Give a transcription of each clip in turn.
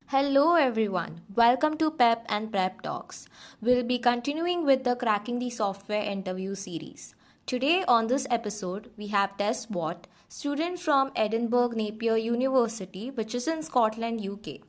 Hello everyone, welcome to Pep and Prep Talks. We'll be continuing with the Cracking the Software interview series. Today on this episode, we have Tess Watt, student from Edinburgh Napier University, which is in Scotland, UK.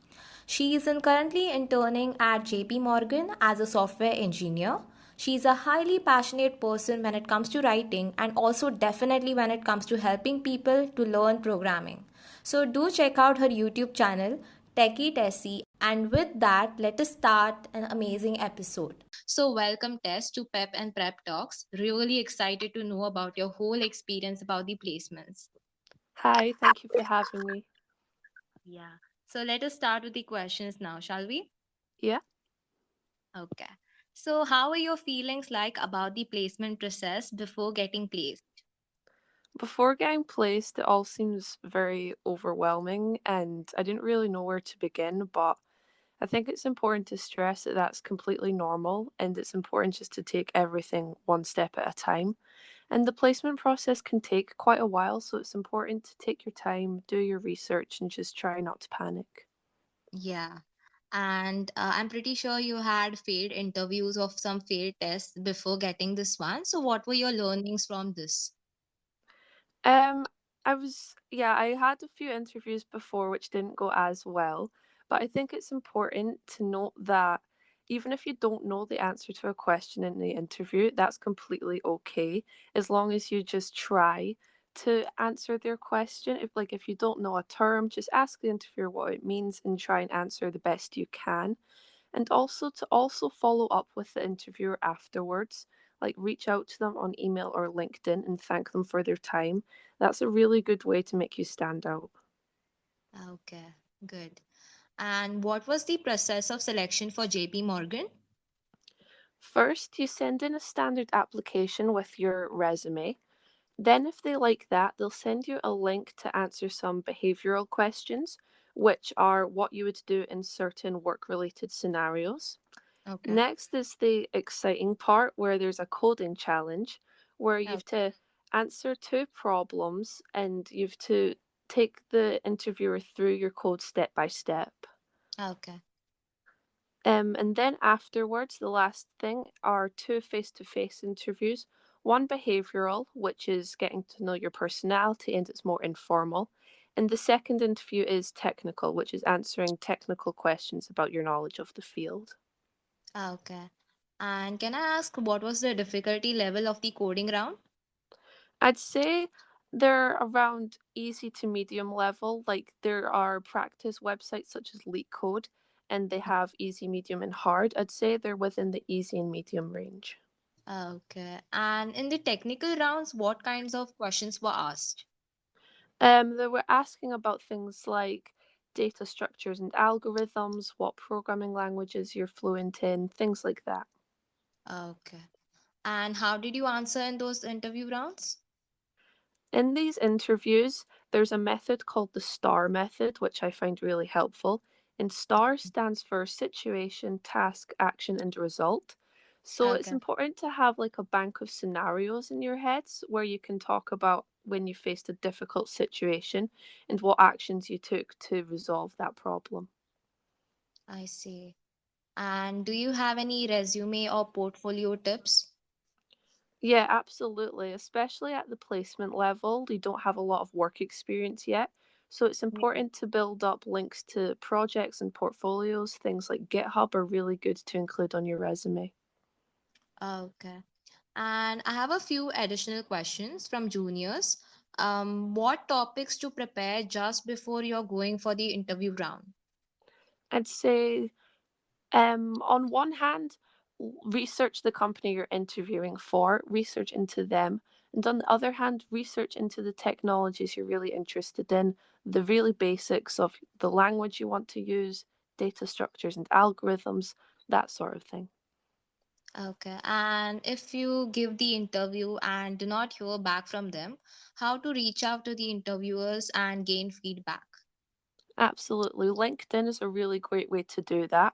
She is currently interning at JP Morgan as a software engineer. She is a highly passionate person when it comes to writing and also definitely when it comes to helping people to learn programming. So do check out her YouTube channel, Techie Tessie, and with that, let us start an amazing episode. So, welcome, Tess, to Pep and Prep Talks. Really excited to know about your whole experience about the placements. Hi, thank you for having me. Yeah. So, let us start with the questions now, shall we? Yeah, Okay. So, how are your feelings like about the placement process before getting placed? before getting placed, it all seems very overwhelming, and I didn't really know where to begin. But I think it's important to stress that that's completely normal, and it's important just to take everything one step at a time. And the placement process can take quite a while, so it's important to take your time, do your research, and just try not to panic. Yeah. And I'm pretty sure you had failed interviews of some failed tests before getting this one. So, what were your learnings from this? Um, yeah, I had a few interviews before which didn't go as well, but I think it's important to note that even if you don't know the answer to a question in the interview, that's completely okay as long as you just try to answer their question. If you don't know a term, just ask the interviewer what it means and try and answer the best you can, and also to also follow up with the interviewer afterwards, like reach out to them on email or LinkedIn and thank them for their time. That's a really good way to make you stand out. Okay, good. And what was the process of selection for JP Morgan? First, you send in a standard application with your resume. Then, if they like that, they'll send you a link to answer some behavioral questions, which are what you would do in certain work related scenarios. Okay. Next is the exciting part where there's a coding challenge where you've Okay. to answer two problems and you've to take the interviewer through your code step by step. Okay. And then afterwards, the last thing are two face to face interviews. One behavioral, which is getting to know your personality and it's more informal. And the second interview is technical, which is answering technical questions about your knowledge of the field. Okay. And can I ask what was the difficulty level of the coding round? I'd say they're around easy to medium level. Like there are practice websites such as LeetCode, and they have easy, medium, and hard. I'd say they're within the easy and medium range. Okay. And in the technical rounds, what kinds of questions were asked? They were asking about things like data structures and algorithms, what programming languages you're fluent in, things like that. Okay. And how did you answer in those interview rounds? In these interviews, there's a method called the STAR method, which I find really helpful. And STAR stands for situation, task, action, and result. So it's Okay. important to have like a bank of scenarios in your heads where you can talk about when you faced a difficult situation and what actions you took to resolve that problem. I see. And do you have any resume or portfolio tips? Yeah, absolutely. Especially at the placement level, you don't have a lot of work experience yet. So it's important to build up links to projects and portfolios. Things like GitHub are really good to include on your resume. Okay. And I have a few additional questions from juniors. What topics to prepare just before you're going for the interview round? I'd say, on one hand, research the company you're interviewing for, research into them. And on the other hand, research into the technologies you're really interested in, the really basics of the language you want to use, data structures and algorithms, that sort of thing. Okay. And if you give the interview and do not hear back from them, how to reach out to the interviewers and gain feedback? Absolutely. LinkedIn is a really great way to do that.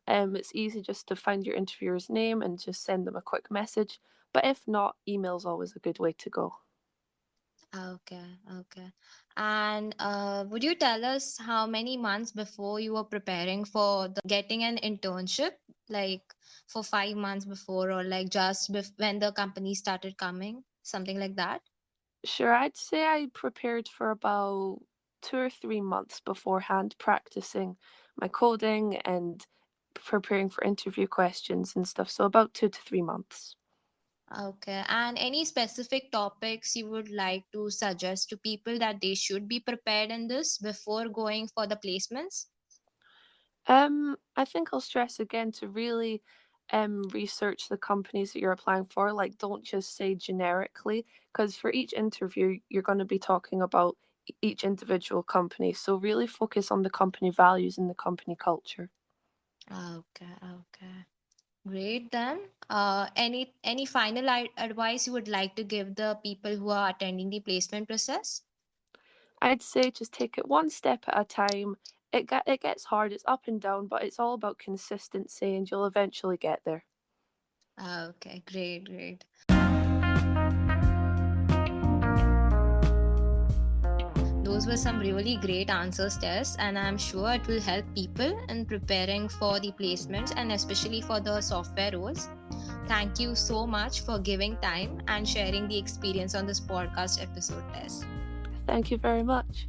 It's easy just to find your interviewer's name and just send them a quick message. But if not, email's always a good way to go. Okay, okay. And would you tell us how many months before you were preparing for the getting an internship? Like for 5 months before, or like just when the company started coming, something like that? Sure, I'd say I prepared for about 2 or 3 months beforehand, practicing my coding and preparing for interview questions and stuff. So about 2 to 3 months. Okay. And any specific topics you would like to suggest to people that they should be prepared in this before going for the placements? I think I'll stress again to really research the companies that you're applying for. Like, don't just say generically, because for each interview, you're going to be talking about each individual company. So, really focus on the company values and the company culture. Okay, okay. Great then. Any final advice you would like to give the people who are attending the placement process? I'd say just take it one step at a time. It gets hard, it's up and down, but it's all about consistency and you'll eventually get there. Okay, great, great. Those were some really great answers, Tess, and I'm sure it will help people in preparing for the placements and especially for the software roles. Thank you so much for giving time and sharing the experience on this podcast episode, Tess. Thank you very much.